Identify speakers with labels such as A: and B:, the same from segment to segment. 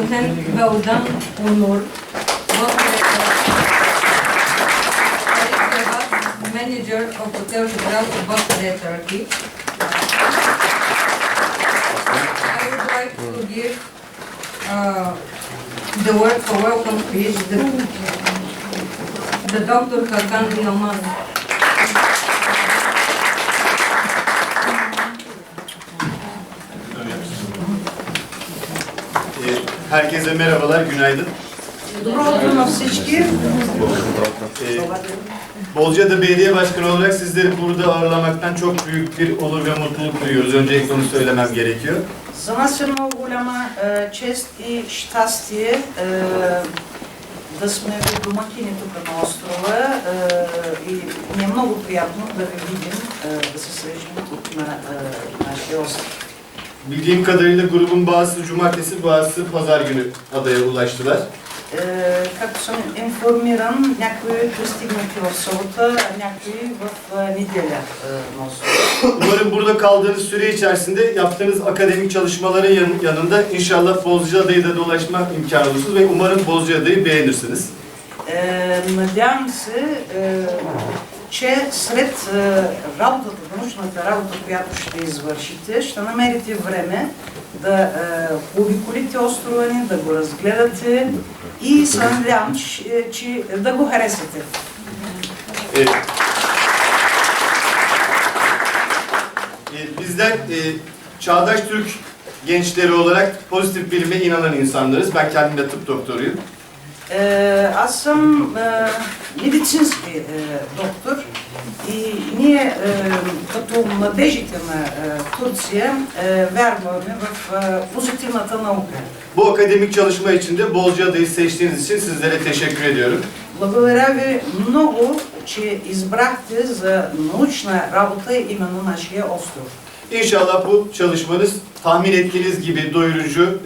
A: Lieutenant Beldan Onur, manager of Hotel General of Bosджаада, Turkey. I would like to give the word for welcome speech the Dr. Hakan Yılmaz.
B: Herkese merhabalar, günaydın. Bozджаада Belediye Başkanı olarak sizleri burada ağırlamaktan çok büyük bir onur ve mutluluk duyuyoruz. Öncelikle onu söylemem gerekiyor.
C: За нас е много голяма чест и щастие да сме ви домакини тук на острова и ни е много приятно да ви видим, да се срещнем тук на нашия остров.
B: Bildiğim kadarıyla grubun bazısı cumartesi, bazısı pazar günü adaya ulaştılar.
C: Както съм информиран, някои пристигнати в събота, а някои в неделя на острова.
B: Umarım burada kaldığınız süre içerisinde yaptığınız akademik çalışmaların yanında inşallah Bozджаадa'yı da dolaşma imkanı bulursunuz ve umarım Bozджаадa'yı beğenirsiniz.
C: Надявам се, че сред работата, научната работа, която ще извършите, ще намерите време да обиколите острова ни, да го разгледате и се надявам, че да го харесате.
B: Bizler çağdaş Türk gençleri olarak pozitif bilime inanan insanlarız. Ben kendim de tıp doktoruyum.
C: Аз съм медицински доктор и ние като младежите на Турция вярваме в позитивната наука.
B: Bu akademik çalışma için de Bozджаадa'yı seçtiğiniz için sizlere teşekkür ediyorum.
C: Благодаря ви много, че избрахте за научна работа именно нашия остров.
B: İnşallah bu çalışmanız tahmin ettiğiniz gibi doyurucu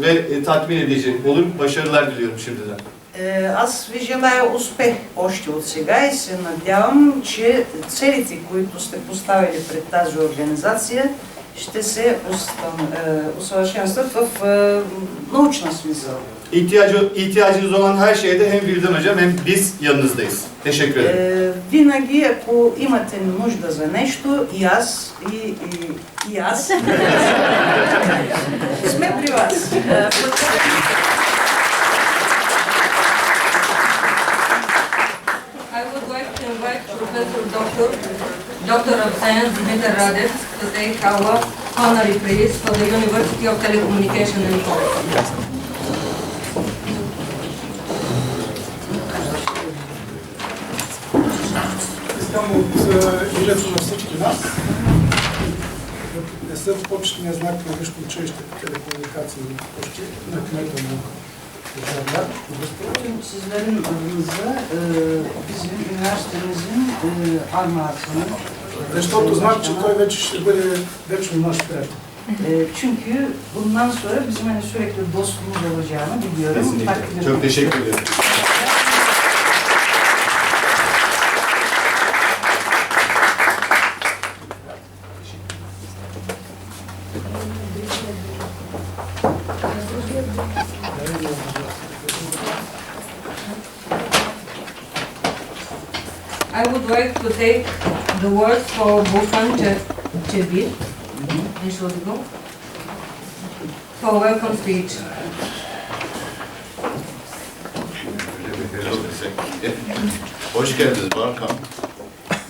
B: ve tatmin edici olur. Başarılar diliyorum şimdiden.
C: Аз ви желая успех още от сега и се надявам, че целите, които сте поставили пред тази организация, ще се усъвършенстват в научна смисъл.
B: İhtiyacınız olan her şeyde hem Vildan Hocam hem biz yanınızdayız. Teşekkür ederim.
C: Винаги, ако имате нужда за нещо, и аз, и аз сме при вас.
A: I would like to invite Professor Doctor of Science Dimitar Radev to take our honorary prize for the University of Telecommunication and Information.
D: Искам от името на всички нас да поднеса почетния знак на Висшето училище по телекомуникации и пощи на кмета на Бозджаада.
C: Sizlerin adınıza bizim üniversitemizin armağanını.
D: Защото знам, че той вече ще бъде вечно наш приятел.
C: Çünkü bundan sonra bizim hani sürekli dostluğumuz olacağını biliyorum.
B: Çok teşekkür ederim.
A: I would like to take the word for Burkan Çebi, for welcome speech.
E: Hoş geldiniz Barkan.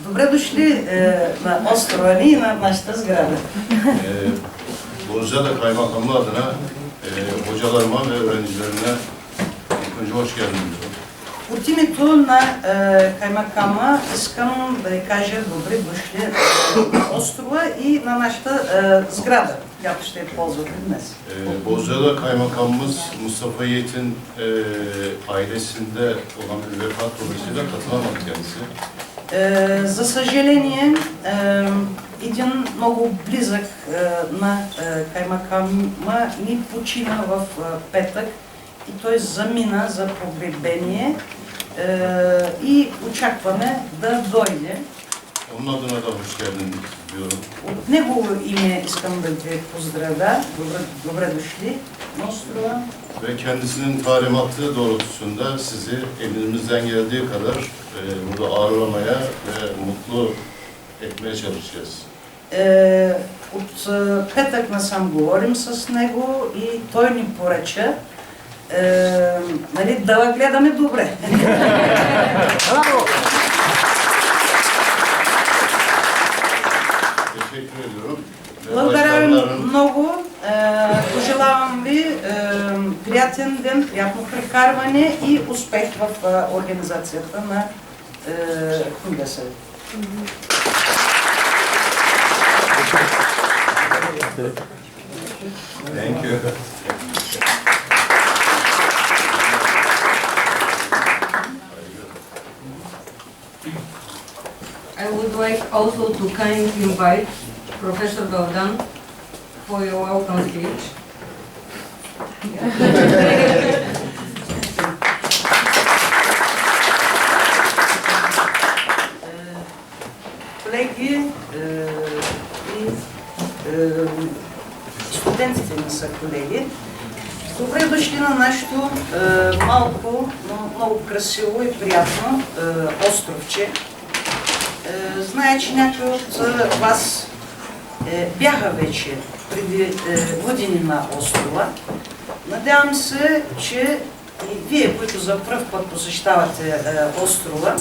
C: Добре дошли на острова ни и на нашата сграда.
E: Bozджaada Kaymakamlığı adına hocalarıma ve öğrencilerine ilk önce hoş geldiniz.
C: От името на каймакама искам да ви кажа добре дошли на острова и на нашата сграда, която ще я ползвате днес.
E: Bozджaada Kaymakamımız Mustafa Yiğit'in ailesinde olan bir vefat dolayısıyla katılamadı kendisi.
C: За съжаление, един много близък на каймакама ни почина в петък и той замина за погребение и очакваме да дойде.
E: Onun adına da hoş geldin diyorum.
C: От негово име искам да ви поздравя. Добре дошли на острова.
E: ve kendisinin talimatı doğrultusunda sizi elimizden geldiği kadar burada ağırlamaya ve mutlu etmeye çalışacağız.
C: От петък насам говорим с него и той ни поръча да гледаме добре. Благодаря ви много. Пожелавам ви приятен ден, приятно прекарване и успех в организацията на Конгреса.
E: Thank you.
A: I would like also to kindly invite Professor Goldan for your welcome speech.
C: Колеги и студентите ни са колеги. Добре дошли на нашето малко, но много красиво и приятно островче. Зная, че някои от вас бяха вече преди години на острова. Надявам се, че и вие, които за пръв път посещавате острова,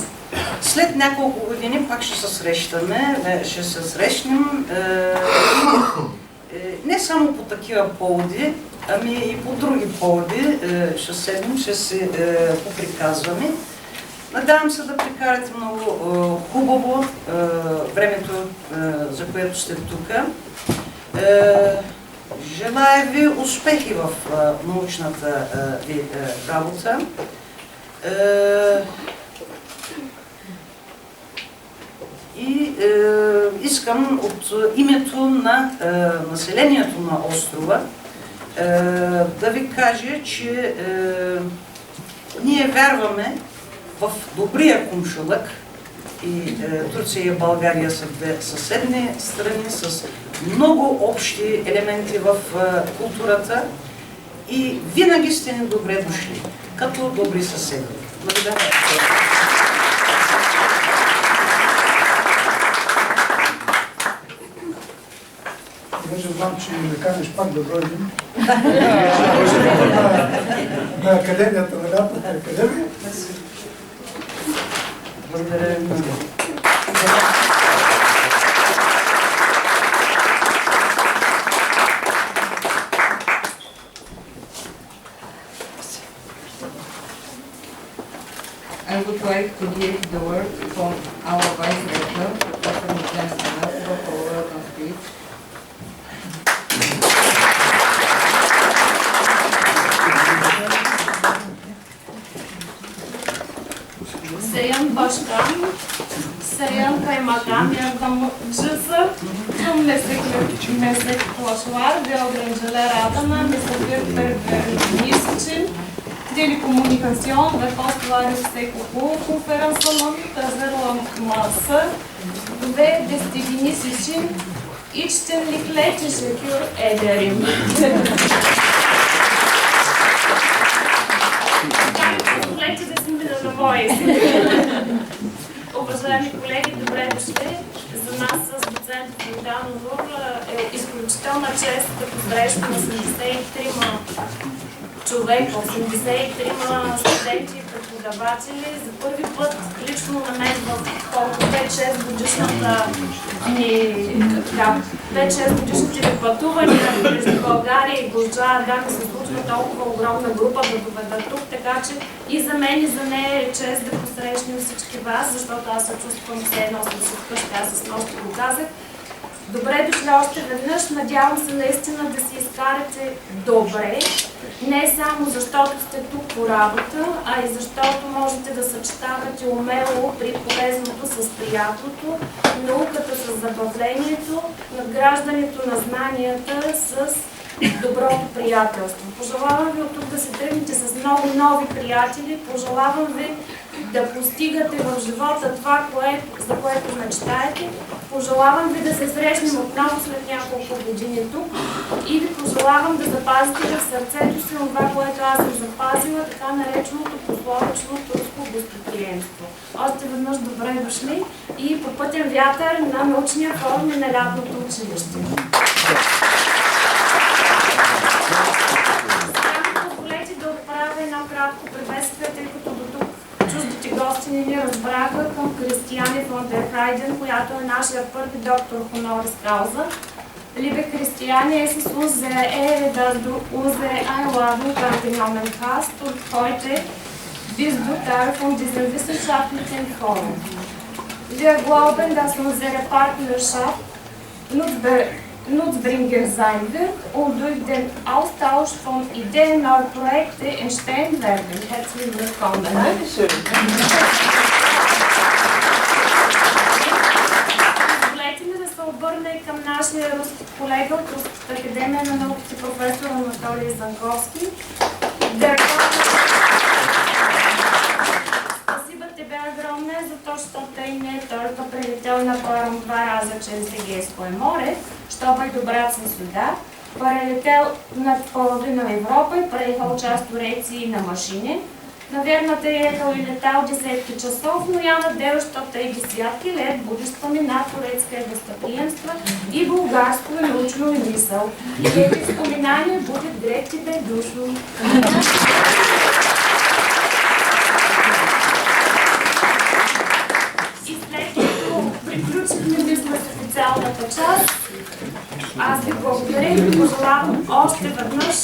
C: след няколко години пак ще се срещнем не само по такива поводи, ами и по други поводи ще седнем, ще се поприказваме. Надявам се да прекарате много хубаво времето, за което сте тук. Желая ви успехи в научната ви работа. И искам от името на населението на острова да ви кажа, че ние вярваме в добрия комшилък и Турция и България са две съседни страни с много общи елементи в културата и винаги сте ни добре дошли, като добри съседи. Благодаря.
D: Даже знам, че ме канеш пак да дойдем на академията, на лятната академия.
C: Благодаря ви много.
A: I would like to give the word from our Vice Rector, Dr. Miglena Temelkova, for welcome speech.
F: Sayın Başkan, Sayın Kaymakam Yardımcısı, tüm meslektaşlar ve öğrenciler adına misafir verdiğiniz için телекомуникацион ve Конференцията konferansının hazırlanması ve desteğiniz için içtenlikle teşekkür ederim. Уважаеми колеги, добре дошли. За нас с доцент Богданов е изключителна чест да посрещаме 83 човека, 83 студенти и преподаватели. За първи път лично на мен в 5-6 годишните пътувания между България и Бозджаада ми се случва толкова огромна група да доведа тук, така че и за мен и за нея е чест да посрещнем всички вас, защото аз се чувствам все едно съм си вкъщи, аз с нощи го казах. Добре дошли още веднъж, надявам се наистина да си изкарате добре, не само защото сте тук по работа, а и защото можете да съчетавате умело при полезното с приятното, науката с забавлението, надграждането на знанията с доброто приятелство. Пожелавам ви от тук да се тръгнете с много нови приятели, пожелавам ви да постигате в живота това, за което мечтаете. Пожелавам ви да се срещнем отново след няколко години тук и ви пожелавам да запазите в сърцето си това, което аз съм запазила, така нареченото пословично турско гостоприемство. Още веднъж добре дошли и попътен вятър на научния форум и на лятното училище. Позволете да отправя едно кратко приветствие, тъй като до тук чуждите гости не ни разбраха, към Кристияни фон дер Хайден, която е нашия първи доктор хонорис кауза. Liebe Christiane, es ist unsere Ehre, dass du unsere Einladung angenommen hast und heute bist du Teil von diesem wissenschaftlichen Forum. Wir glauben, dass unsere Partnerschaft nutzbringend sein wird und durch den Austausch von Ideen neue Projekte entstehen werden. Herzlich willkommen.
C: Dankeschön.
F: Обърна и към нашия руски колега от Руската академия на науките, професор Анатолий Занковски. Спасибо тебе огромное за то, что ты не только прилетел на паром 2 раза через Эгейское море, чтобы добраться сюда, прилетел над половина Европы, проехал част Турции на машине. Наверно, те е ехал и летал десетки часов, но я надеюсь, что ты и десятки лет будешь вспоминать турецкое гостоприемство и булгарскую научную мисъл. И эти вспоминания будут греть тебе душу. И след като приключихме бизнес официалната част, аз ви благодаря и ви пожелавам още веднъж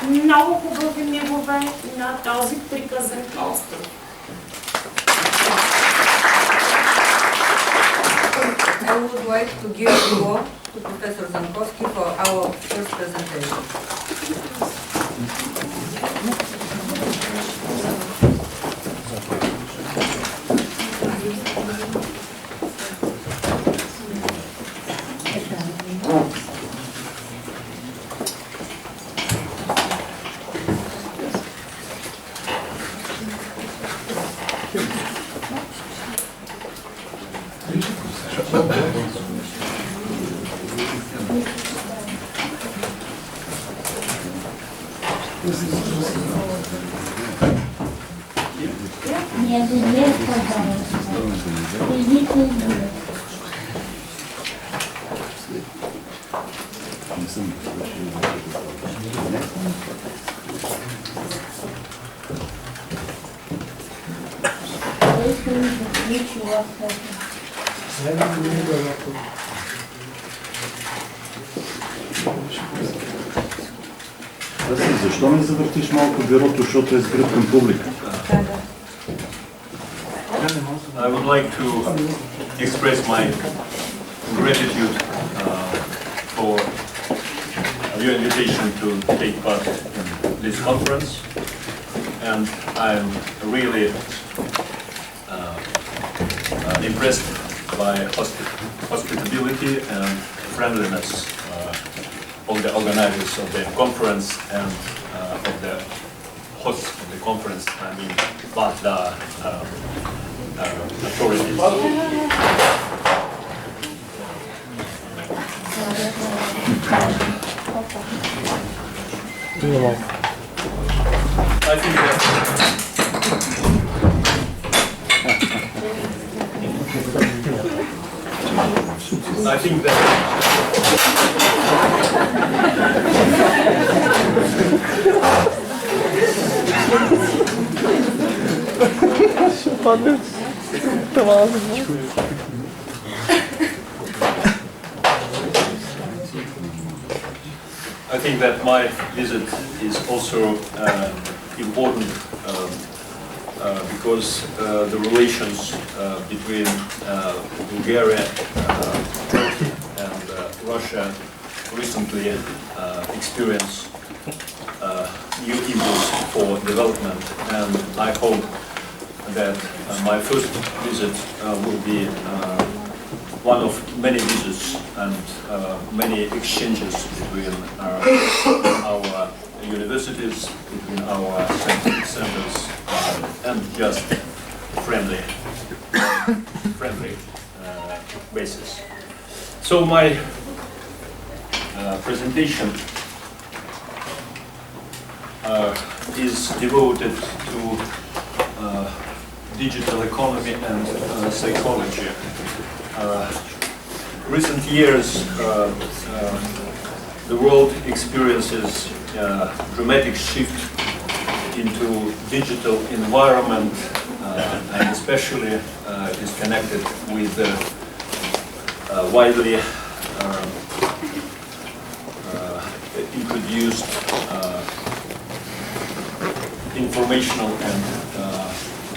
F: много хубави мигове на този приказен остров.
A: I would like to give the word to Professor Zankovski for our first presentation.
G: Защо не завъртиш малко бюрото, защото е сгръб към публика?
H: I would like to express my gratitude for your invitation to take part in this conference, and I'm really impressed by hospitality and friendliness of the organizers of the conference and of the hosts of the conference, I mean, Bozdzaada authorities. I think that I think that my visit is also important because the relations between Bulgaria, Turkey and Russia recently experienced new impulse for development, and I hope that my first visit will be one of many visits and many exchanges between our universities, between our scientific centers, and just friendly basis. So my presentation is devoted to digital economy and psychology. Recent years, the world experiences a dramatic shift into digital environment, and especially it is connected with widely introduced informational and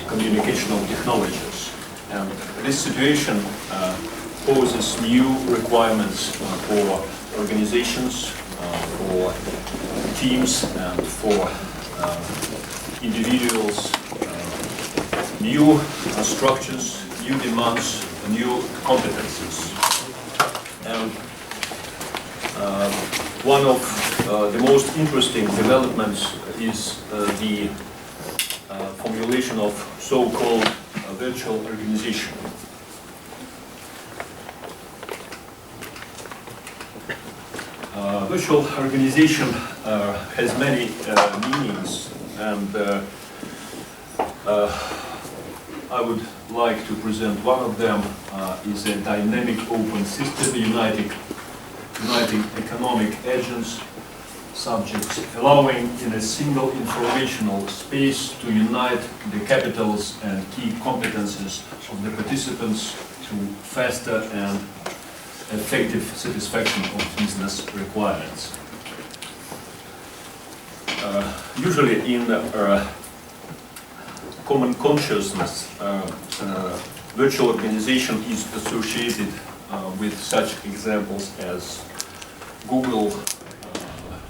H: communicational technologies. And this situation poses new requirements for organizations, for teams, and for individuals, new structures, new demands, new competencies. And one of the most interesting developments is the formulation of so-called virtual organization. Virtual organization has many meanings, and I would like to present one of them. Is a dynamic open system uniting economic agents, subjects, allowing in a single informational space to unite the capitals and key competences of the participants to faster and effective satisfaction of business requirements. Usually in common consciousness, virtual organization is associated with such examples as Google,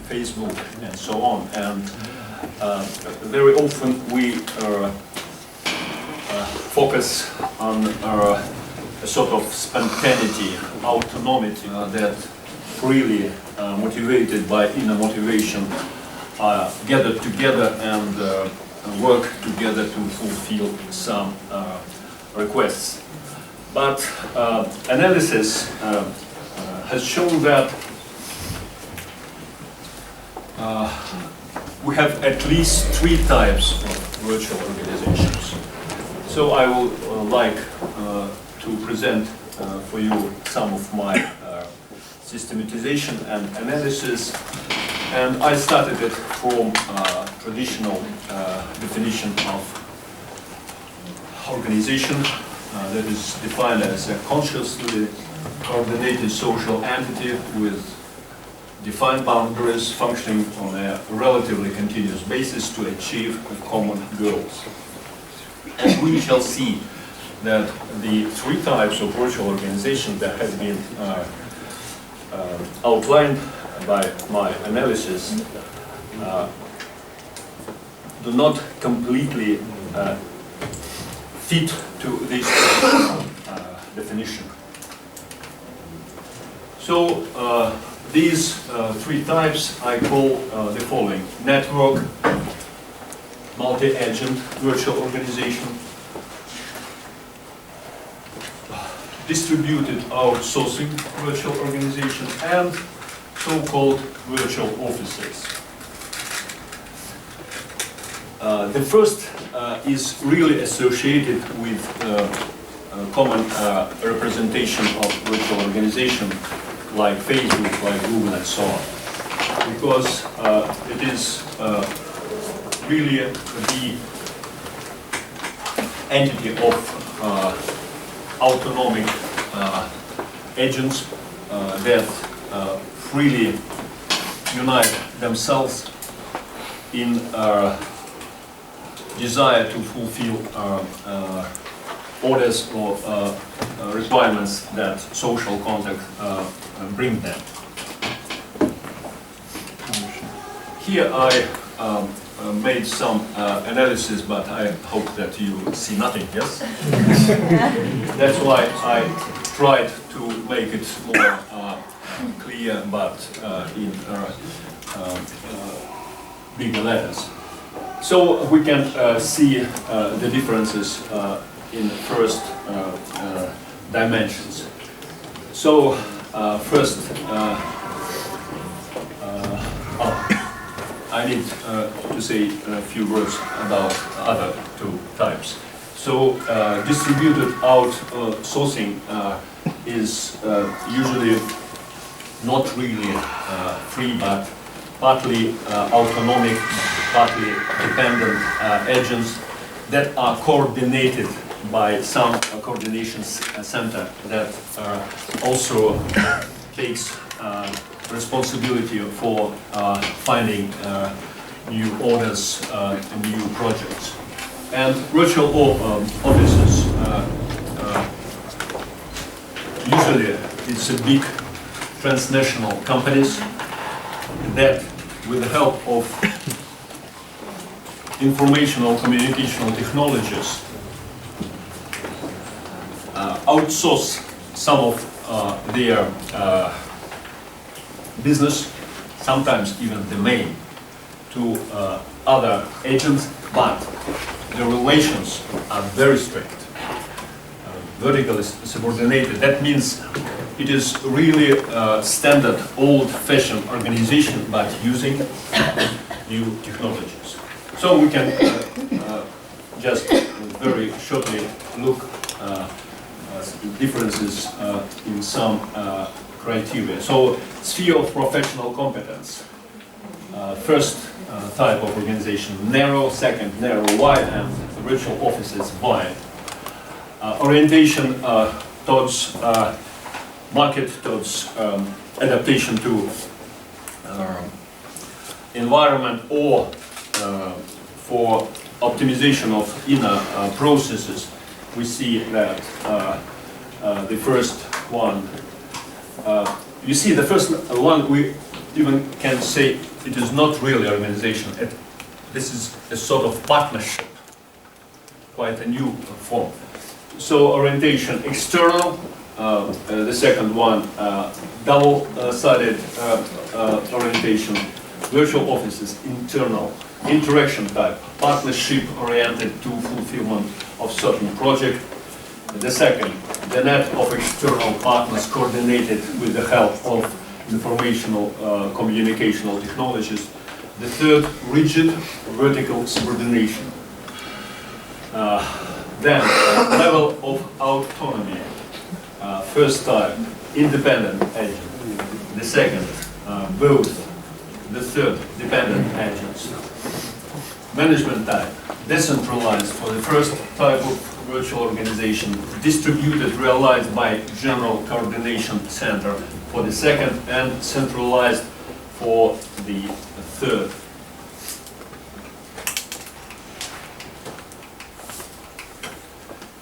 H: Facebook, and so on. And very often we focus on a sort of spontaneity, autonomy that freely motivated by inner motivation gather together and work together to fulfill some requests. But analysis has shown that we have at least 3 types of virtual organizations. So I would like to present for you some of my systematization and analysis. And I started it from traditional definition of organization that is defined as a consciously coordinated social entity with defined boundaries functioning on a relatively continuous basis to achieve common goals. And we shall see that the 3 types of virtual organization that have been outlined by my analysis do not completely fit to this definition. So these 3 types I call the following: network, multi-agent virtual organization, distributed outsourcing virtual organization, and so-called virtual offices. The first is really associated with common representation of virtual organization like Facebook, like Google, and so on, because it is really the entity of autonomic agents that freely unite themselves in desire to fulfill orders or requirements that social contact bring them. Here I made some analysis, but I hope that you see nothing, yes? That's why I tried to make it more clear, but in bigger letters. So we can see the differences in the first dimensions. So first, I need to say a few words about other two types. So distributed outsourcing is usually not really free, but partly autonomic, partly dependent agents that are coordinated by some coordination center that also takes responsibility for finding new orders and new projects. And virtual offices, usually it's a big transnational companies that, with the help of informational communicational technologies, outsource some of their business, sometimes even the main, to other agents, but the relations are very strict, vertically subordinated. That means it is really standard old-fashioned organization, but using new technologies. So we can just very shortly look differences in some criteria. So sphere of professional competence. First type of organization, narrow, second, narrow, wide, and virtual offices, wide. Orientation towards market, towards adaptation to environment, or for optimization of inner processes. We see that the first one, you see the first one, we even can say it is not really organization. This is a sort of partnership, quite a new form. So orientation external, the second one double-sided orientation, virtual offices internal, interaction type, partnership oriented to fulfillment of certain project. The second, the net of external partners coordinated with the help of informational communicational technologies. The third, rigid vertical subordination. Then level of autonomy. First type, independent agent. The second, both. The third, dependent agents. Management type, decentralized for the first type of virtual organization, distributed, realized by general coordination center for the second, and centralized for the third.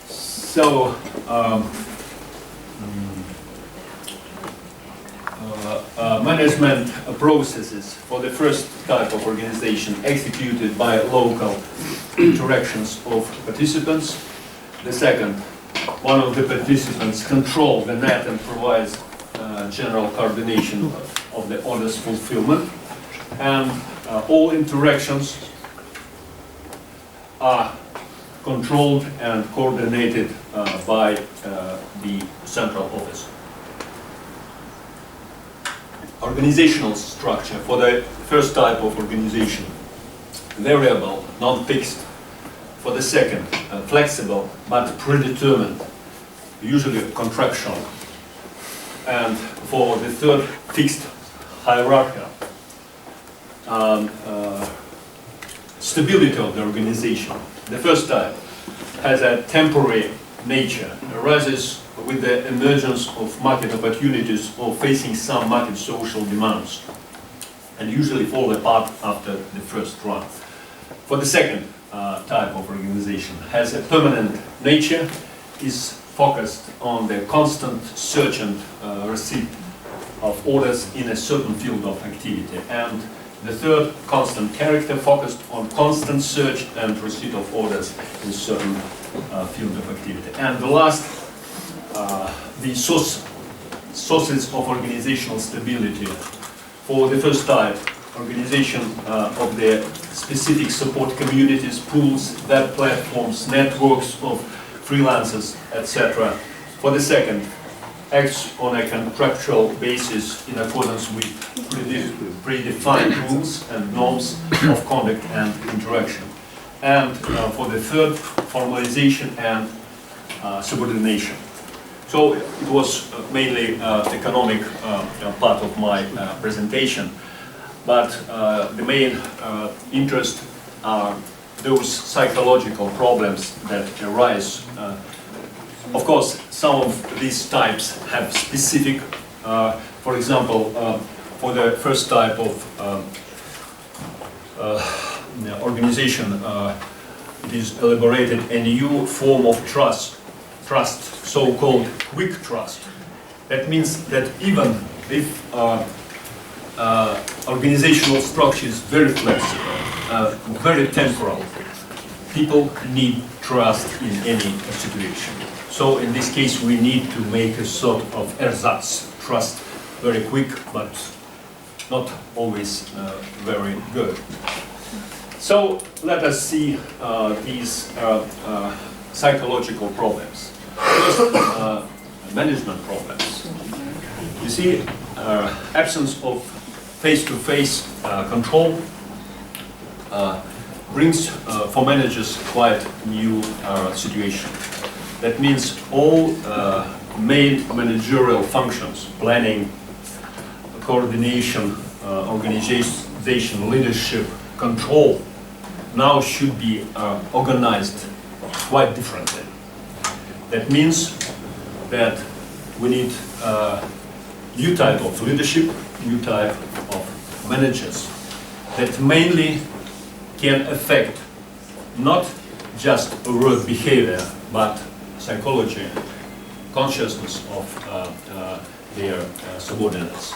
H: So, management processes for the first type of organization executed by local interactions of participants. The second, one of the participants controls the net and provides general coordination of the orders fulfillment. And all interactions are controlled and coordinated by the central office. Organizational structure for the first type of organization, variable, non-fixed. For the second, flexible but predetermined, usually contractual. And for the third, fixed, hierarchical. Stability of the organization. The first type has a temporary nature, arises with the emergence of market opportunities or facing some market social demands, and usually fall apart after the first run. For the second type of organization, has a permanent nature, is focused on the constant search and receipt of orders in a certain field of activity. And the third, constant character, focused on constant search and receipt of orders in certain field of activity. And the last, the sources of organizational stability. For the first type, organization of the specific support communities, pools, web platforms, networks of freelancers, etc. For the second, acts on a contractual basis in accordance with predefined rules and norms of conduct and interaction. And for the third, formalization and subordination. So it was mainly economic part of my presentation, but the main interest are those psychological problems that arise. Of course, some of these types have specific, for example, for the first type of organization, it is elaborated a new form of trust, so-called quick trust. That means that even if organizational structure is very flexible, very temporal, people need trust in any situation. So in this case we need to make a sort of ersatz, trust, very quick but not always very good. So let us see these psychological problems. First, management problems. You see, absence of face-to-face control brings for managers quite new situation. That means all main managerial functions, planning, coordination, organization, leadership, control, now should be organized quite differently. That means that we need new type of leadership, new type of managers that mainly can affect not just work behavior, but psychology, consciousness of their subordinates.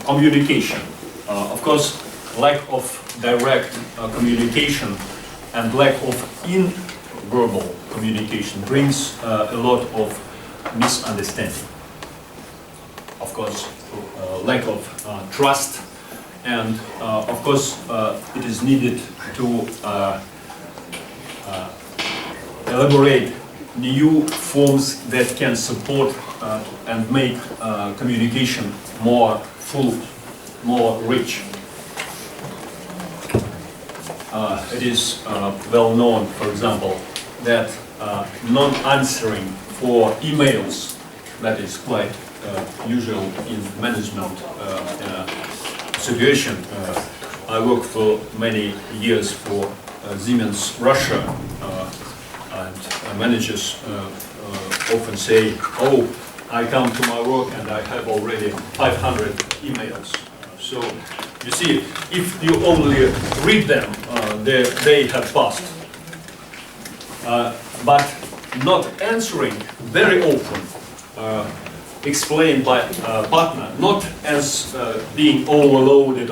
H: Communication. Of course, lack of direct communication and lack of in-verbal communication brings a lot of misunderstanding. Of course, lack of trust, and of course it is needed to elaborate new forms that can support and make communication more full, more rich. It is well known, for example, that non-answering for emails, that is quite usual in management situation. I worked for many years for Siemens Russia, and managers often say, "Oh, I come to my work and I have already 500 emails." So you see, if you only read them, they have passed. But not answering very often, explained by partner, not as being overloaded,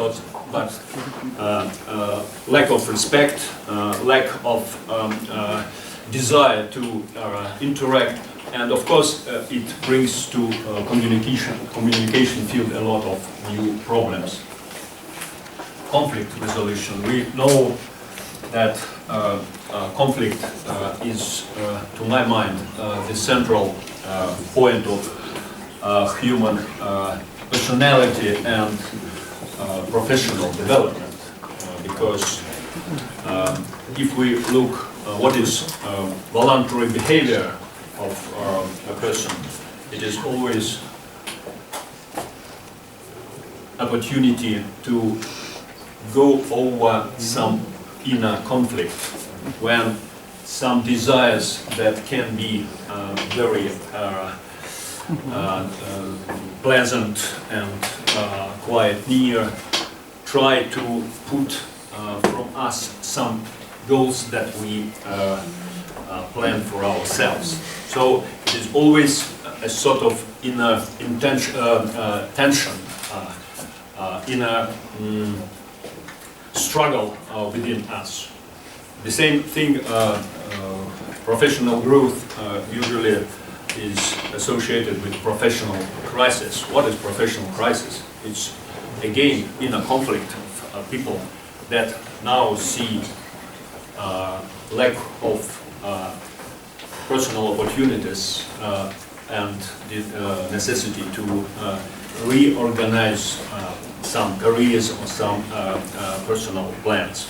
H: but lack of respect, lack of desire to interact, and of course it brings to communication field a lot of new problems. Conflict resolution. We know that conflict is, to my mind, the central point of human personality and professional development, because if we look what is voluntary behavior of a person, it is always opportunity to go over some inner conflict, when some desires that can be very pleasant and quite near, try to put from us some goals that we plan for ourselves. So it is always a sort of inner tension, inner struggle within us. The same thing, professional growth usually is associated with professional crisis. What is professional crisis? It's again in a conflict of people that now see lack of personal opportunities and the necessity to reorganize some careers or some personal plans.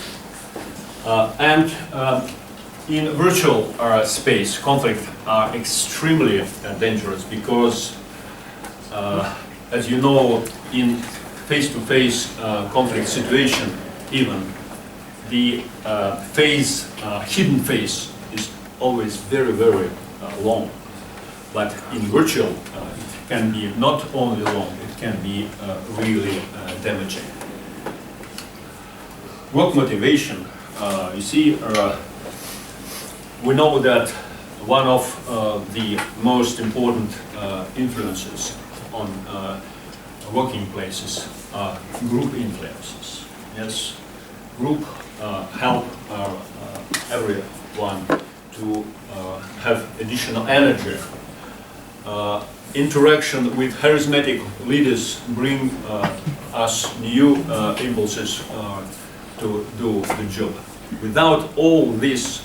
H: In virtual space, conflicts are extremely dangerous because, as you know, in face-to-face conflict situation, even the hidden phase is always very, very long. But in virtual, it can be not only long, it can be really damaging. Work motivation, you see, we know that one of the most important influences on working places are group influences. Yes, group help everyone to have additional energy. Interaction with charismatic leaders bring us new impulses to do the job. Without all these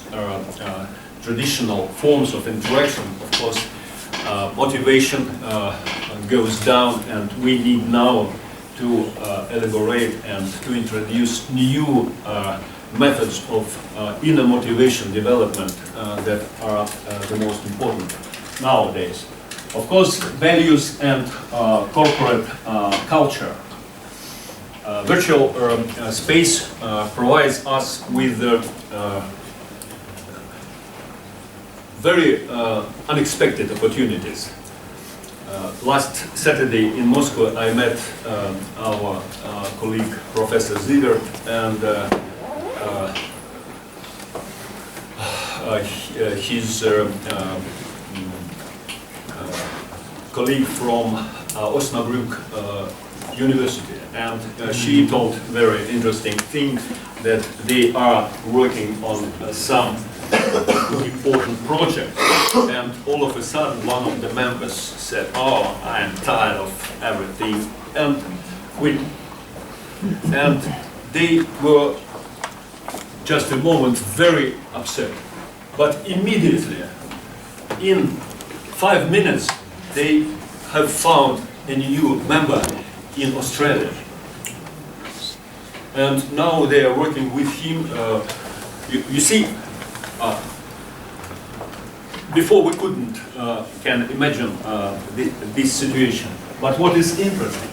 H: traditional forms of interaction, of course, motivation goes down, and we need now to elaborate and to introduce new methods of inner motivation development that are the most important nowadays. Of course, values and corporate culture. Virtual space provides us with very unexpected opportunities. Last Saturday in Moscow, I met our colleague Professor Ziegert and his colleague from Osnabrück University, and she told very interesting thing that they are working on some important project, and all of a sudden one of the members said, "Oh, I am tired of everything," and quit. And they were just a moment very upset, but immediately in 5 minutes they have found a new member in Australia, and now they are working with him. You see, before we couldn't can imagine this situation. But what is interesting,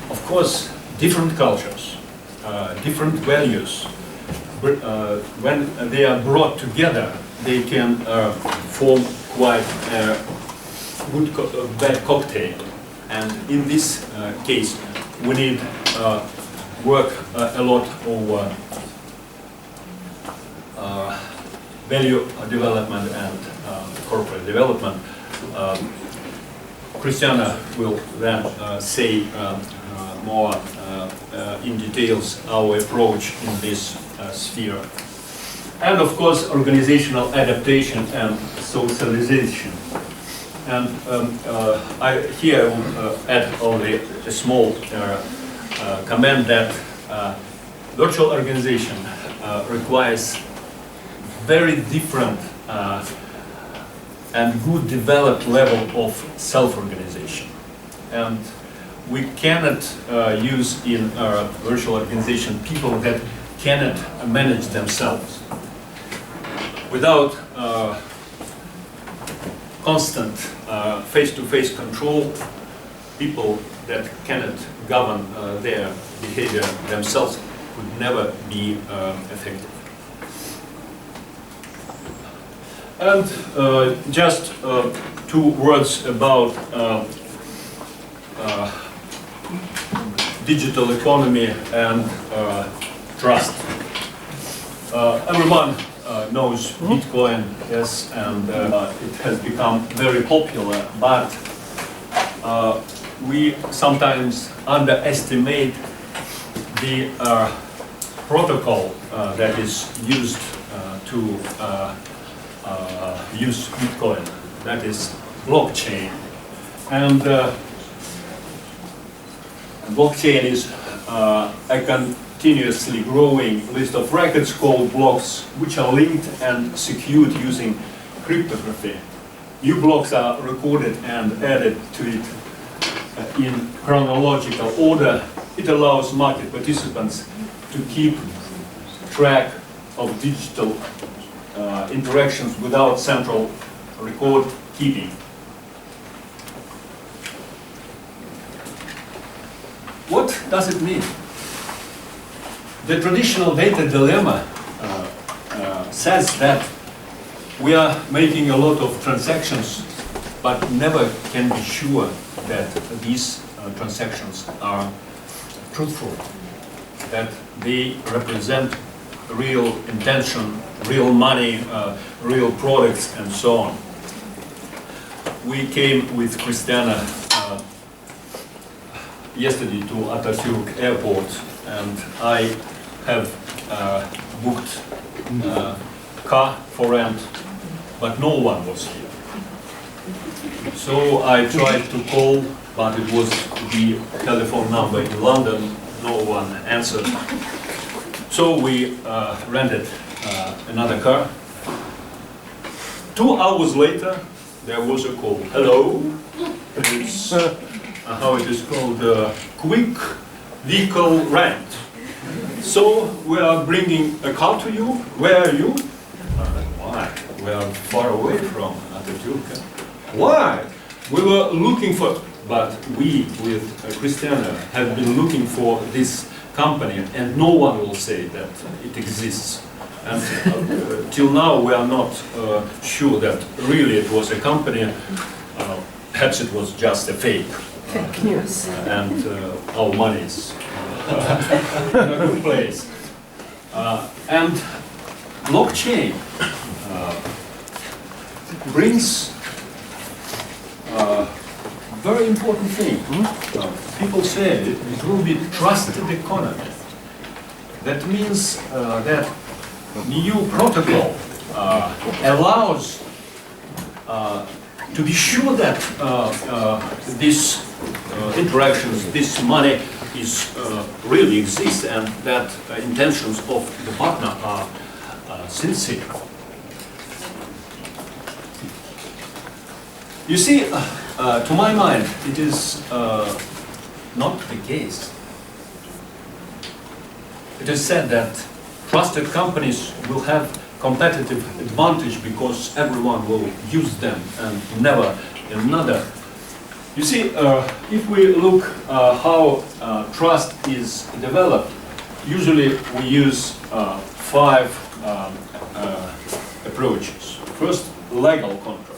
H: of course, different cultures, different values, when they are brought together, they can form quite a good bad cocktail. And in this case, we need work a lot of value development and corporate development. Christiana will then say more in details our approach in this sphere. And of course, organizational adaptation and socialization. And here I will add only a small comment that virtual organization requires very different and good developed level of self-organization. And we cannot use in our virtual organization people that cannot manage themselves. Without constant face-to-face control, people that cannot govern their behavior themselves could never be effective. And just 2 words about digital economy and trust. Everyone knows Bitcoin, yes, and it has become very popular, but we sometimes underestimate the protocol that is used to use Bitcoin, that is blockchain. And blockchain is a continuously growing list of records called blocks, which are linked and secured using cryptography. New blocks are recorded and added to it in chronological order. It allows market participants to keep track of digital interactions without central record keeping. What does it mean? The traditional data dilemma says that we are making a lot of transactions, but never can be sure that these transactions are truthful, that they represent real intention, real money, real products, and so on. We came with Christiana yesterday to Atatürk airport, and I have booked a car for rent, but no one was here. So I tried to call, but it was the telephone number in London. No one answered. So we rented another car. 2 hours later, there was a call. Hello, it's how it is called, quick vehicle rent. So we are bringing a car to you. Where are you? Why? We are far away from Atatürk. Why? We were looking for, but we with Christiana have been looking for this company, and no one will say that it exists. And till now we are not sure that really it was a company. Perhaps it was just a fake.
I: Fake news.
H: And our money is in a good place. And blockchain brings very important thing. People say it will be trusted economy. That means that new protocol allows to be sure that these interactions, this money is really exists, and that intentions of the partner are sincere. You see, to my mind, it is not the case. It is said that trusted companies will have competitive advantage because everyone will use them and never another. You see, if we look how trust is developed, usually we use 5 approaches. First, legal contract.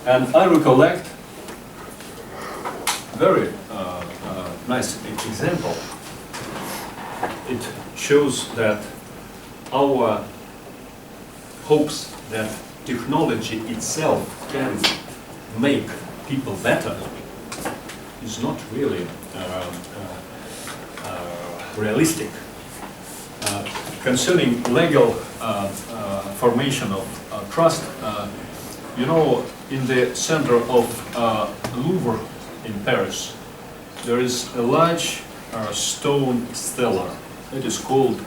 H: And I recollect very nice example. It shows that our hopes that technology itself can make people better is not really realistic. Concerning legal formation of trust, you know, in the center of Louvre in Paris, there is a large stone stela. It is called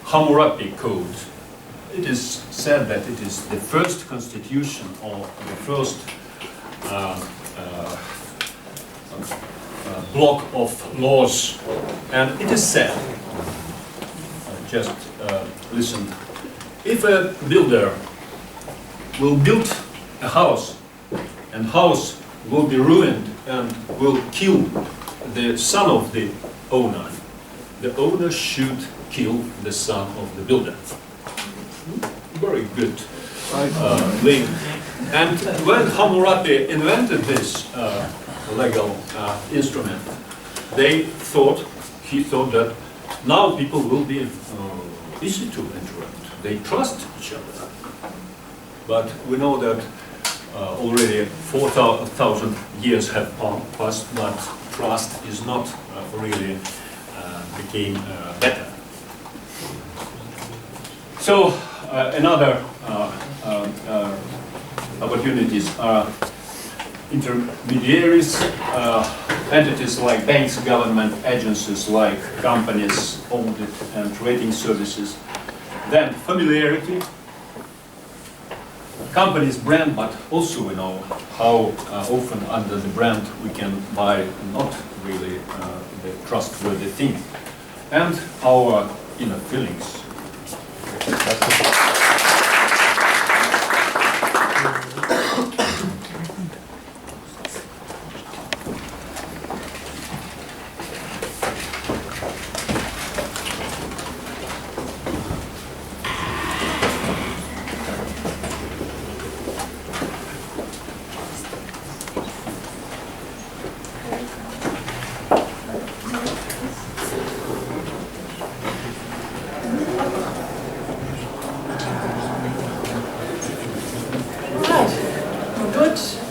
H: Hammurabi Code. It is said that it is the first constitution or the first block of laws, and it is said, just listen, if a builder will build a house, and house will be ruined and will kill the son of the owner should kill the son of the builder. Very good link. And when Hammurabi invented this legal instrument, he thought that now people will be easy to interact. They trust each other. But we know that already 4,000 years have passed, but trust is not really became better. So another opportunities are intermediaries, entities like banks, government agencies like companies, audit and rating services. Then familiarity, company's brand, but also we know how often under the brand we can buy not really the trustworthy thing, and our inner feelings.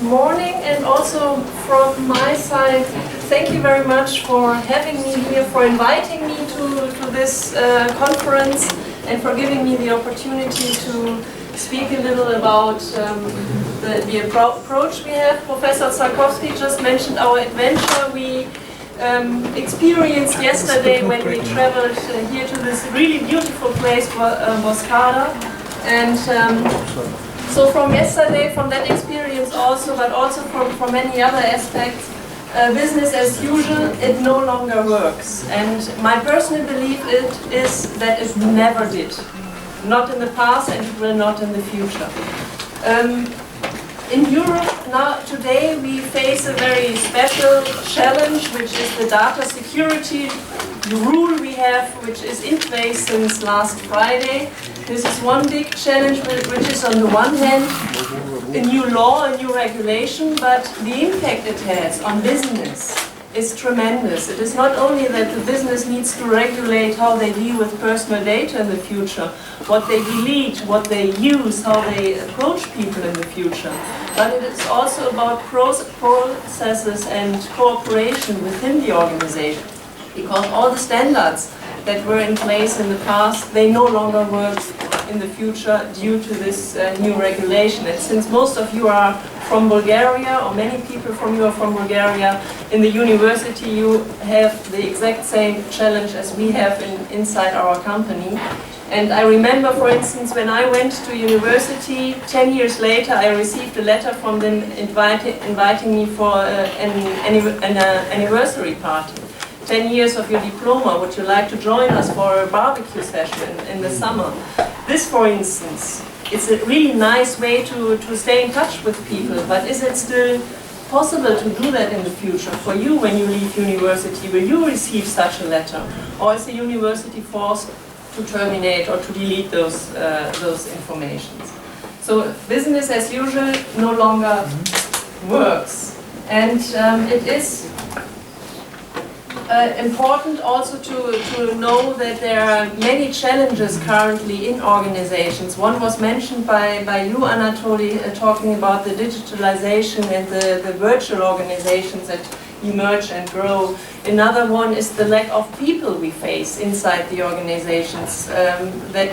I: Morning, and also from my side, thank you very much for having me here, for inviting me to this conference, and for giving me the opportunity to speak a little about the approach we have. Professor Tsarkovsky just mentioned our adventure we experienced yesterday when we traveled here to this really beautiful place, Bozdzhaada, and so from yesterday, from that experience also, but also from many other aspects, business as usual, it no longer works. And my personal belief is that it never did. Not in the past, and it will not in the future. In Europe now, today, we face a very special challenge, which is the data security, the rule we have, which is in place since last Friday. This is one big challenge, which is on the one hand a new law, a new regulation, but the impact it has on business is tremendous. It is not only that the business needs to regulate how they deal with personal data in the future, what they delete, what they use, how they approach people in the future, but it is also about processes and cooperation within the organization, because all the standards that were in place in the past, they no longer work in the future due to this new regulation. And since most of you are from Bulgaria, or many people from you are from Bulgaria, in the university you have the exact same challenge as we have inside our company. And I remember, for instance, when I went to university, 10 years later, I received a letter from them inviting me for an anniversary party. 10 years of your diploma, would you like to join us for a barbecue session in the summer? This, for instance, is a really nice way to stay in touch with people, but is it still possible to do that in the future for you when you leave university? Will you receive such a letter? Or is the university forced to terminate or to delete those informations? So business as usual no longer works. And it is important also to know that there are many challenges currently in organizations. One was mentioned by you, Anatoly, talking about the digitalization and the virtual organizations that emerge and grow. Another one is the lack of people we face inside the organizations, that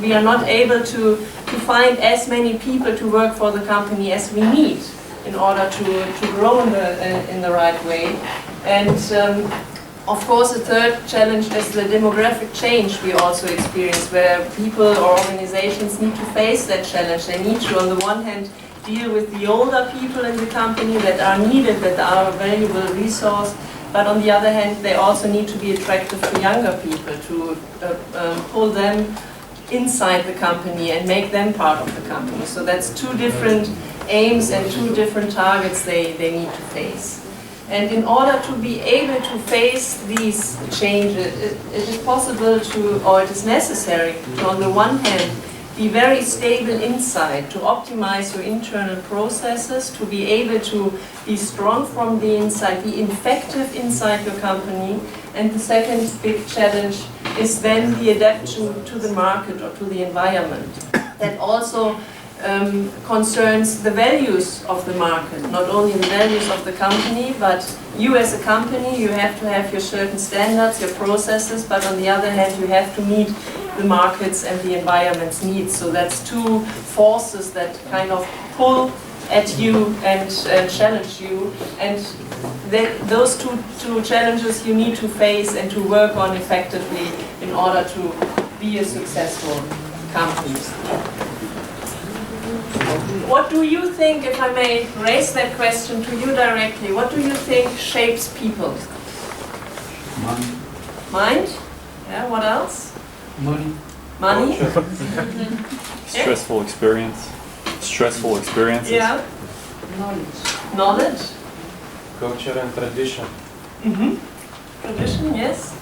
I: we are not able to find as many people to work for the company as we need in order to grow in the right way. And of course, the third challenge is the demographic change we also experience, where people or organizations need to face that challenge. They need to, on the one hand, deal with the older people in the company that are needed, that are a valuable resource, but on the other hand, they also need to be attractive to younger people, to pull them inside the company and make them part of the company. So that's two different aims and two different targets they need to face. And in order to be able to face these changes, it is possible to, or it is necessary to, on the one hand, be very stable inside, to optimize your internal processes, to be able to be strong from the inside, be effective inside your company. And the second big challenge is then the adaptation to the market or to the environment. That also concerns the values of the market, not only the values of the company, but you as a company, you have to have your certain standards, your processes, but on the other hand, you have to meet the markets and the environment's needs. So that's two forces that kind of pull at you and challenge you, and those two challenges you need to face and to work on effectively in order to be a successful company. What do you think, if I may raise that question to you directly, what do you think shapes people?
J: Mind.
I: Mind? Yeah, what else?
J: Money.
I: Money?
K: Stressful experience. Stressful experiences.
I: Yeah. Knowledge.
J: Culture and tradition.
I: Tradition, yes.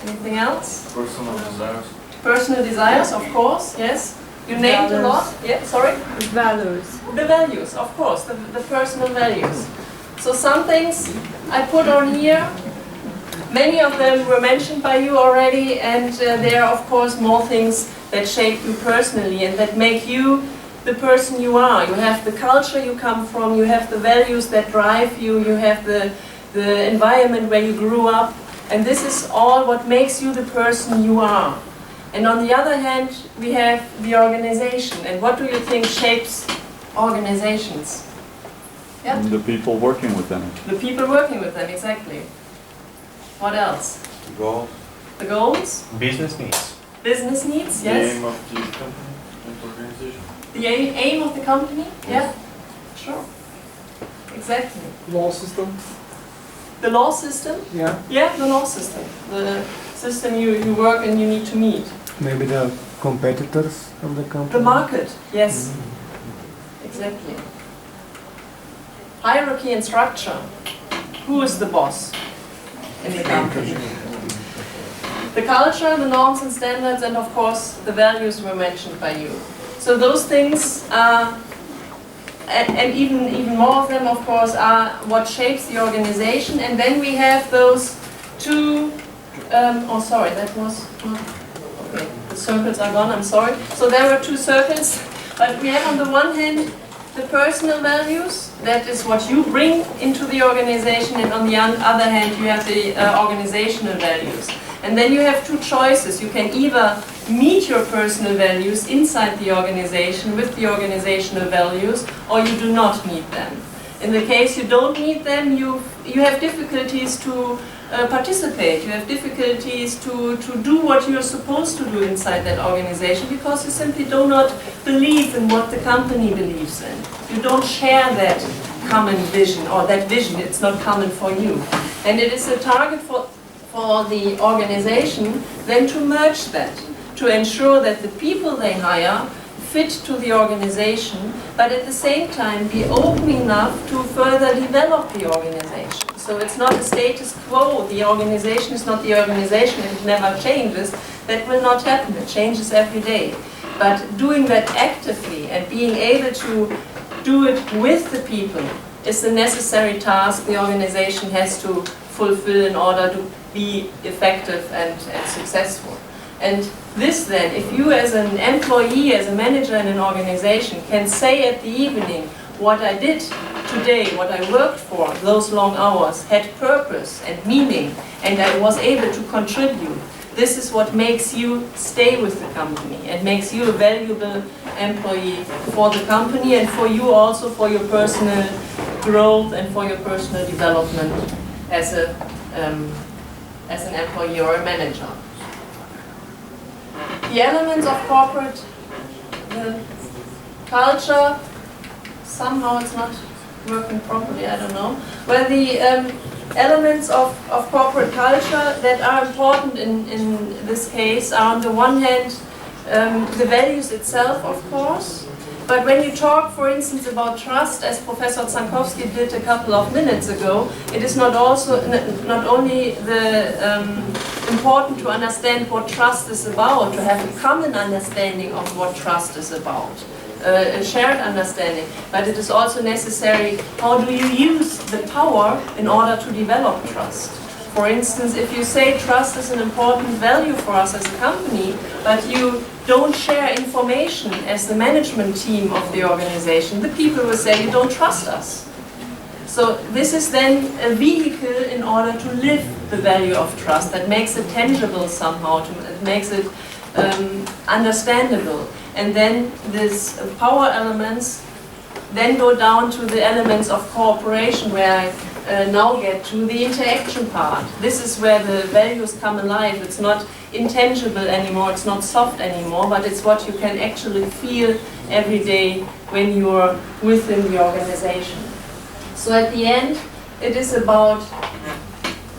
I: Anything else?
J: Personal desires.
I: Personal desires, of course, yes. You named a lot. Yeah, sorry?
L: Values.
I: The values, of course, the personal values. So some things I put on here. Many of them were mentioned by you already, and there are, of course, more things that shape you personally and that make you the person you are. You have the culture you come from, you have the values that drive you, you have the environment where you grew up, and this is all what makes you the person you are. And on the other hand, we have the organization. And what do you think shapes organizations? Yeah?
K: The people working with them.
I: The people working with them, exactly. What else?
J: Goals.
I: The goals?
J: Business needs.
I: Business needs, yes.
J: The aim of the company and organization.
I: The aim of the company? Yeah, sure. Exactly.
D: Law system.
I: The law system?
D: Yeah.
I: Yeah, the law system. The system you work and you need to meet.
M: Maybe the competitors of the company?
I: The market, yes. Exactly. Hierarchy and structure. Who is the boss in the company? The culture, the norms and standards, and of course the values were mentioned by you. So those things are, and even more of them of course, are what shapes the organization. And then we have those two, oh sorry, that was, okay, the circles are gone, I'm sorry. So there were two circles, but we have on the one hand the personal values, that is what you bring into the organization, and on the other hand you have the organizational values. And then you have two choices. You can either meet your personal values inside the organization with the organizational values, or you do not meet them. In the case you don't meet them, you have difficulties to participate. You have difficulties to do what you're supposed to do inside that organization, because you simply do not believe in what the company believes in. You don't share that common vision, or that vision, it's not common for you. And it is a target for the organization then to merge that, to ensure that the people they hire fit to the organization, but at the same time be open enough to further develop the organization. So it's not a status quo, the organization is not the organization, and it never changes. That will not happen, it changes every day. But doing that actively and being able to do it with the people is the necessary task the organization has to fulfill in order to be effective and successful. And this then, if you as an employee, as a manager in an organization can say at the evening, what I did today, what I worked for, those long hours, had purpose and meaning, and I was able to contribute, this is what makes you stay with the company and makes you a valuable employee for the company, and for you also for your personal growth and for your personal development as an employee or a manager. The elements of corporate culture, somehow it's not working properly, I don't know. Well, the elements of corporate culture that are important in this case are on the one hand the values itself, of course. But when you talk, for instance, about trust, as Professor Zankowski did a couple of minutes ago, it is not only important to understand what trust is about, to have a common understanding of what trust is about, a shared understanding, but it is also necessary, how do you use the power in order to develop trust? For instance, if you say trust is an important value for us as a company, but you don't share information as the management team of the organization, the people will say you don't trust us. So this is then a vehicle in order to live the value of trust that makes it tangible somehow, it makes it understandable. And then these power elements then go down to the elements of cooperation, where I now get to the interaction part. This is where the values come alive. It's not intangible anymore, it's not soft anymore, but it's what you can actually feel every day when you're within the organization. So at the end, it is about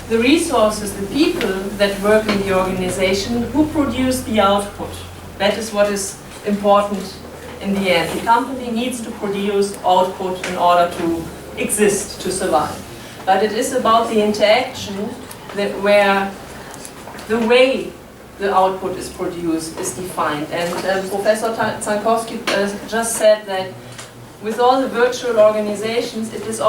I: the resources, the people that work in the organization, who produce the output. That is what is important in the end. The company needs to produce output in order to exist, to survive. But it is about the interaction where the way the output is produced is defined. And Professor Zankowski just said that with all the virtual organizations, it is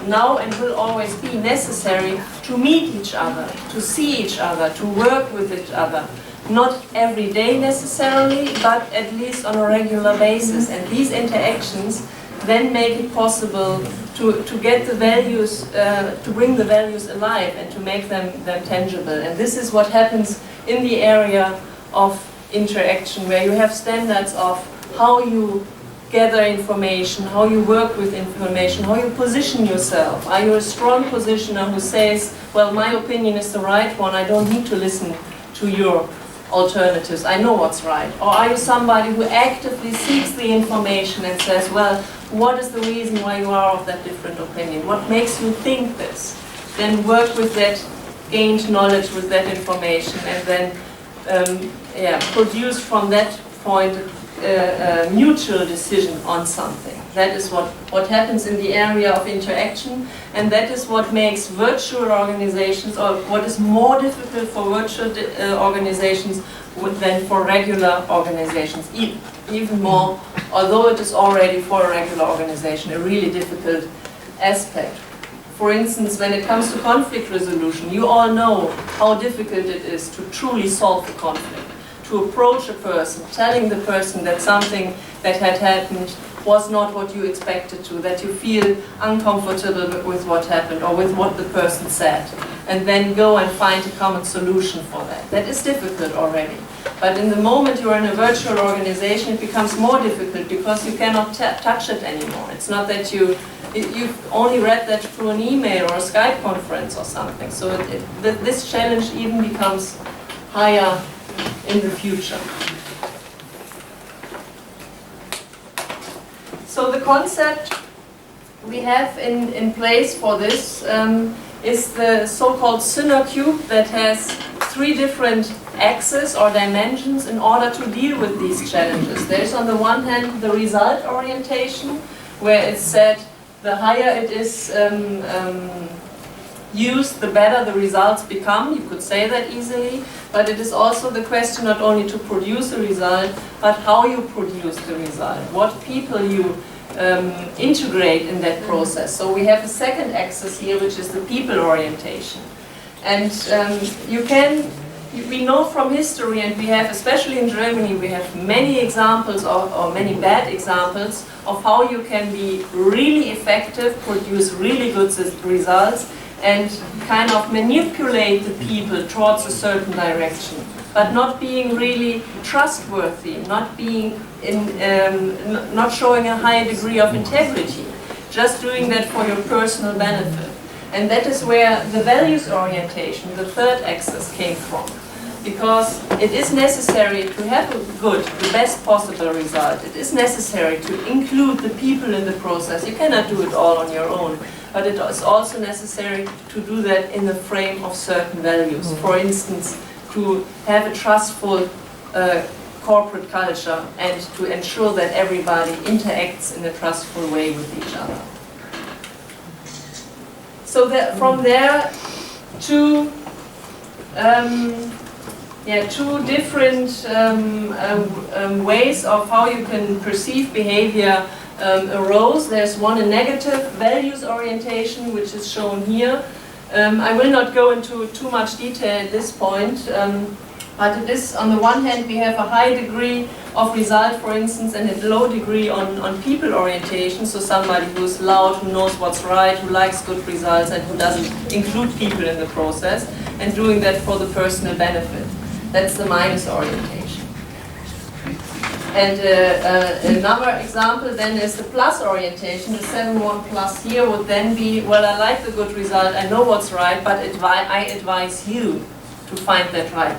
I: now and will always be necessary to meet each other, to see each other, to work with each other. Not every day necessarily, but at least on a regular basis. And these interactions then make it possible to get the values, to bring the values alive and to make them tangible. And this is what happens in the area of interaction, where you have standards of how you gather information, how you work with information, how you position yourself. Are you a strong positioner who says, well, my opinion is the right one, I don't need to listen to your alternatives, I know what's right? Or are you somebody who actively seeks the information and says, well, what is the reason why you are of that different opinion? What makes you think this? Then work with that gained knowledge, with that information, and then produce from that point a mutual decision on something. That is what happens in the area of interaction, and that is what makes virtual organizations, or what is more difficult for virtual organizations than for regular organizations. Even more, although it is already for a regular organization a really difficult aspect. For instance, when it comes to conflict resolution, you all know how difficult it is to truly solve the conflict. To approach a person, telling the person that something that had happened was not what you expected to, that you feel uncomfortable with what happened or with what the person said, and then go and find a common solution for that. That is difficult already. But in the moment you're in a virtual organization, it becomes more difficult because you cannot touch it anymore. It's not that you've only read that through an email or a Skype conference or something. So this challenge even becomes higher in the future. So the concept we have in place for this is the so-called cube that has 3 different axes or dimensions in order to deal with these challenges. There's on the one hand the result orientation, where it's said the higher it is used, the better the results become. You could say that easily, but it is also the question not only to produce a result, but how you produce the result, what people you integrate in that process. So we have a second axis here, which is the people orientation. And we know from history, and we have, especially in Germany, we have many examples or many bad examples of how you can be really effective, produce really good results, and kind of manipulate the people towards a certain direction, but not being really trustworthy, not being not showing a high degree of integrity, just doing that for your personal benefit. And that is where the values orientation, the third axis, came from. Because it is necessary to have a good, the best possible result. It is necessary to include the people in the process. You cannot do it all on your own. But it is also necessary to do that in the frame of certain values. For instance, to have a trustful corporate culture and to ensure that everybody interacts in a trustful way with each other. So that from there, two different ways of how you can perceive behavior arose. There's one, a negative values orientation, which is shown here. I will not go into too much detail at this point, but it is, on the one hand, we have a high degree of result, for instance, and a low degree on people orientation, so somebody who's loud, who knows what's right, who likes good results, and who doesn't include people in the process, and doing that for the personal benefit. That's the minus orientation. And another example then is the plus orientation. The 7-1 plus here would then be, well, I like the good result, I know what's right, but I advise you to find that right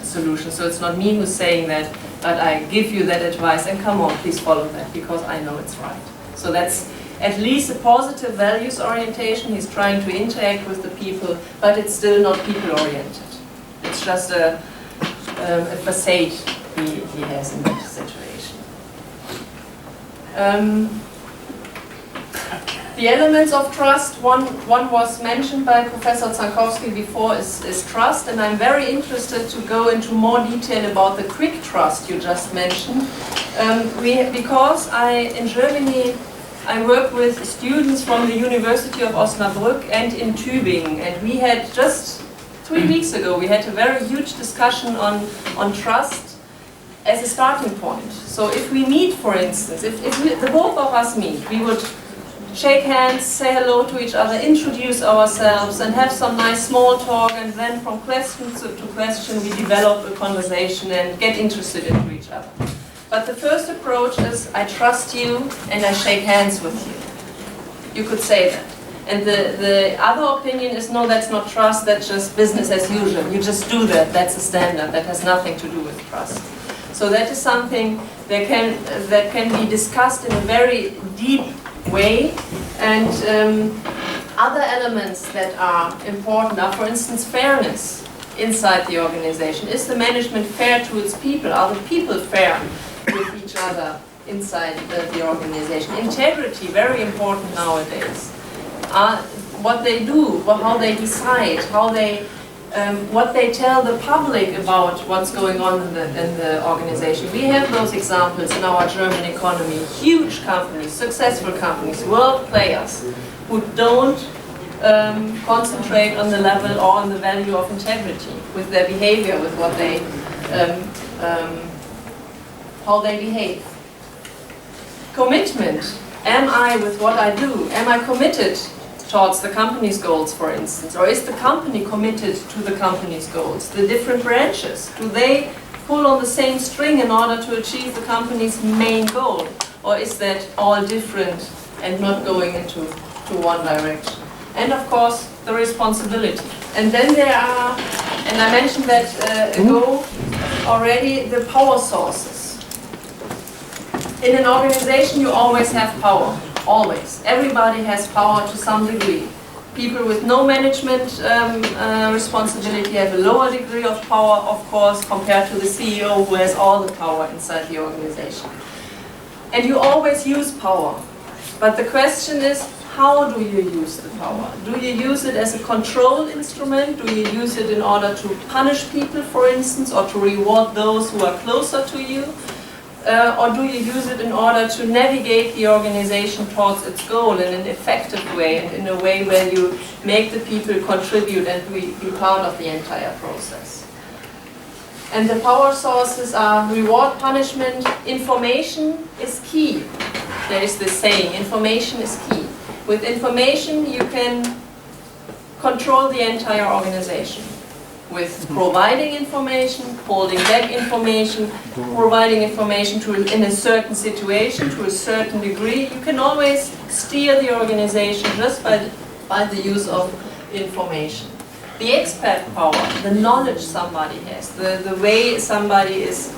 I: solution. So it's not me who's saying that, but I give you that advice, and come on, please follow that, because I know it's right. So that's at least a positive values orientation. He's trying to interact with the people, but it's still not people-oriented. It's just a facade he has in that situation. The elements of trust, one was mentioned by Professor Zankowski before, is trust, and I'm very interested to go into more detail about the quick trust you just mentioned. Because in Germany, I work with students from the University of Osnabrück and in Tübingen, and we had just 3 weeks ago, we had a very huge discussion on trust as a starting point. So if we meet, for instance, if the both of us meet, we would shake hands, say hello to each other, introduce ourselves, and have some nice small talk, and then from question to question we develop a conversation and get interested into each other. But the first approach is, I trust you and I shake hands with you. You could say that. And the other opinion is, no, that's not trust, that's just business as usual. You just do that, that's a standard, that has nothing to do with trust. So that is something that can be discussed in a very deep way. And other elements that are important are, for instance, fairness inside the organization. Is the management fair to its people? Are the people fair with each other inside the organization? Integrity, very important nowadays. What they do, how they decide, what they tell the public about what's going on in the organization. We have those examples in our German economy. Huge companies, successful companies, world players who don't concentrate on the level or on the value of integrity with their behavior, with what they, how they behave. Commitment. Am I, with what I do, am I committed towards the company's goals, for instance? Or is the company committed to the company's goals? The different branches, do they pull on the same string in order to achieve the company's main goal? Or is that all different and not going into one direction? And of course, the responsibility. And then there are, and I mentioned that ago already, the power sources. In an organization, you always have power. Always. Everybody has power to some degree. People with no management responsibility have a lower degree of power, of course, compared to the CEO who has all the power inside the organization. And you always use power. But the question is, how do you use the power? Do you use it as a control instrument? Do you use it in order to punish people, for instance, or to reward those who are closer to you? Or do you use it in order to navigate the organization towards its goal in an effective way, and in a way where you make the people contribute and be part of the entire process? And the power sources are reward, punishment. Information is key. There is this saying, information is key. With information you can control the entire organization. With providing information, holding back information, providing information in a certain situation, to a certain degree, you can always steer the organization just by the use of information. The expert power, the knowledge somebody has, the way somebody is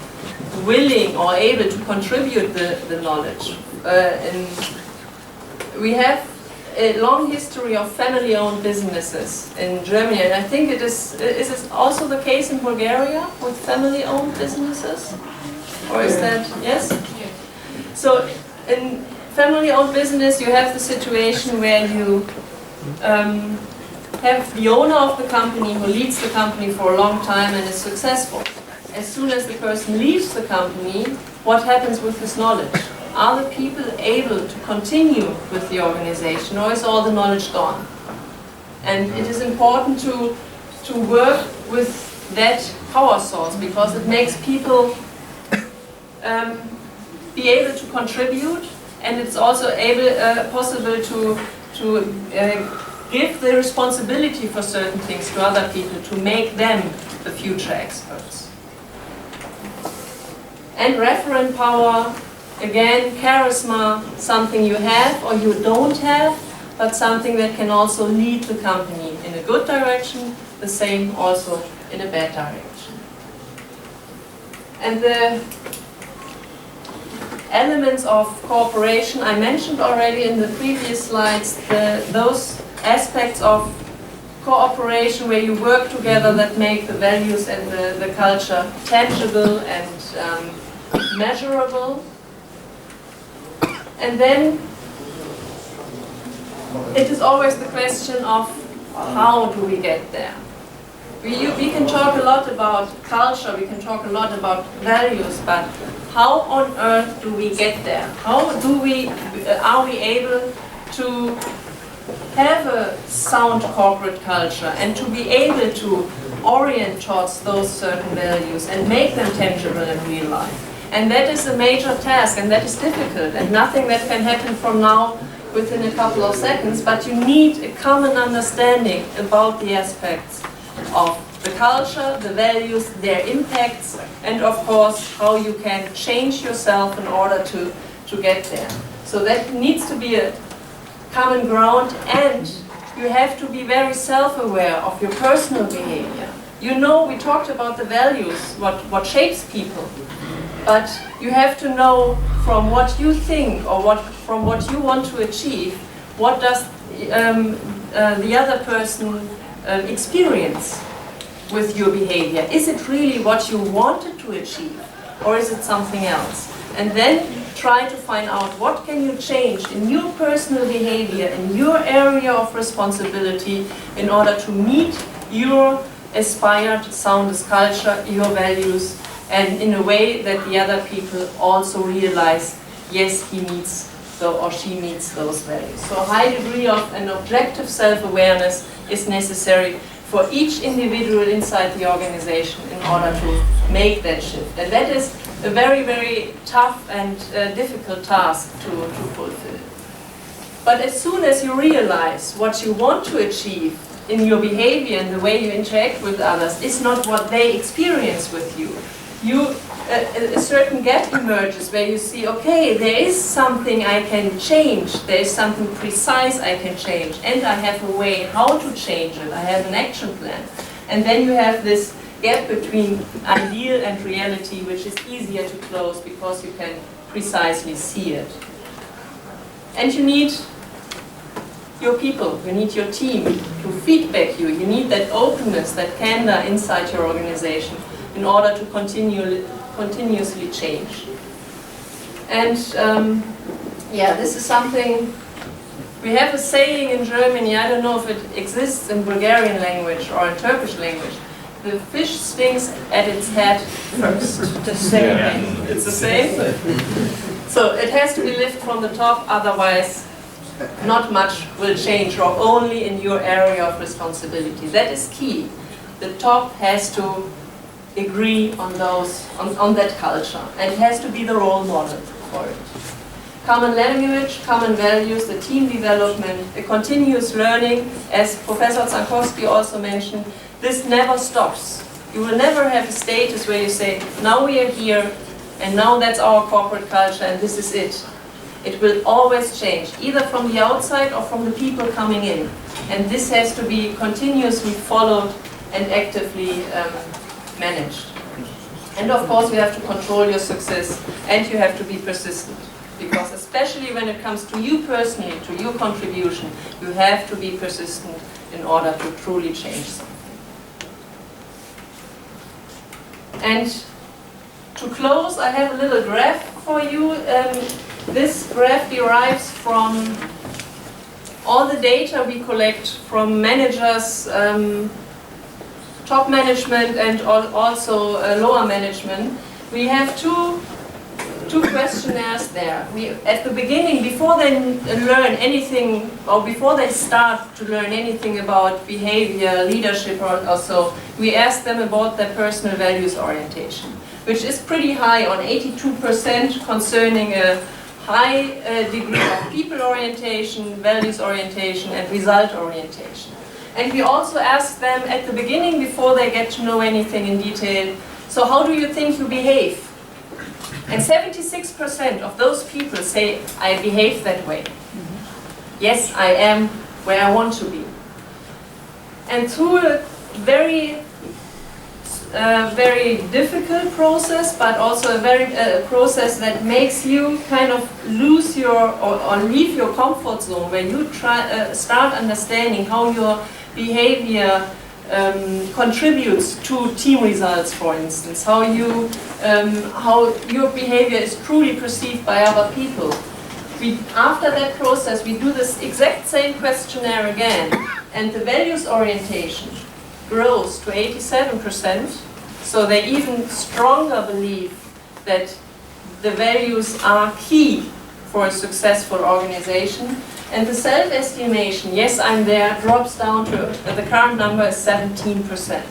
I: willing or able to contribute the knowledge. And we have a long history of family-owned businesses in Germany, and I think is it also the case in Bulgaria with family-owned businesses? Or is that, yes? So in family-owned business you have the situation where you have the owner of the company who leads the company for a long time and is successful. As soon as the person leaves the company, what happens with his knowledge? Are the people able to continue with the organization, or is all the knowledge gone? And it is important to work with that power source, because it makes people be able to contribute, and it's also possible to give the responsibility for certain things to other people, to make them the future experts. And referent power, again, charisma, something you have or you don't have, but something that can also lead the company in a good direction, the same also in a bad direction. And the elements of cooperation I mentioned already in the previous slides, those aspects of cooperation where you work together that make the values and the culture tangible and measurable. And then it is always the question of how do we get there? We can talk a lot about culture, we can talk a lot about values, but how on earth do we get there? How are we able to have a sound corporate culture and to be able to orient towards those certain values and make them tangible in real life? And that is a major task, and that is difficult, and nothing that can happen from now within a couple of seconds, but you need a common understanding about the aspects of the culture, the values, their impacts, and of course how you can change yourself in order to get there. So that needs to be a common ground, and you have to be very self-aware of your personal behavior. You know, we talked about the values, what shapes people, but you have to know from what you think or from what you want to achieve, what does the other person experience with your behavior. Is it really what you wanted to achieve, or is it something else? And then try to find out what can you change in your personal behavior, in your area of responsibility, in order to meet your aspired soundest culture, your values, and in a way that the other people also realize, yes, he meets or she meets those values. So a high degree of an objective self-awareness is necessary for each individual inside the organization in order to make that shift. And that is a very, very tough and difficult task to fulfill. But as soon as you realize what you want to achieve in your behavior and the way you interact with others is not what they experience with you, a certain gap emerges where you see, okay, there is something I can change, there is something precise I can change, and I have a way how to change it, I have an action plan. And then you have this gap between ideal and reality, which is easier to close because you can precisely see it. And you need your people, you need your team to feedback you, you need that openness, that candor inside your organization in order to continuously change. And yeah, this is something, we have a saying in Germany, I don't know if it exists in Bulgarian language or in Turkish language, the fish stinks at its head first. The same. Yeah. It's the same. So it has to be lifted from the top, otherwise not much will change, or only in your area of responsibility. That is key. The top has to agree on on that culture, and it has to be the role model for it. Common language, common values, the team development, a continuous learning, as Professor Zankowski also mentioned, this never stops. You will never have a status where you say, now we are here, and now that's our corporate culture, and this is it. It will always change, either from the outside or from the people coming in. And this has to be continuously followed and actively managed. And of course, you have to control your success, and you have to be persistent. Because especially when it comes to you personally, to your contribution, you have to be persistent in order to truly change something. And to close, I have a little graph for you. This graph derives from all the data we collect from managers, top management, and also lower management. We have two questionnaires there. At the beginning, before they learn anything, or before they start to learn anything about behavior, leadership, or so, we ask them about their personal values orientation, which is pretty high, on 82%, concerning a high degree of people orientation, values orientation, and result orientation. And we also ask them at the beginning, before they get to know anything in detail, so how do you think you behave? And 76% of those people say, I behave that way. Yes, I am where I want to be. And through a very difficult process, but also a very process that makes you kind of lose your or leave your comfort zone, where you start understanding how your behavior contributes to team results, for instance, how your behavior is truly perceived by other people. After that process, we do this exact same questionnaire again, and the values orientation grows to 87%, so they even stronger believe that the values are key for a successful organization. And the self-estimation, yes, I'm there, drops down to, the current number is 17%.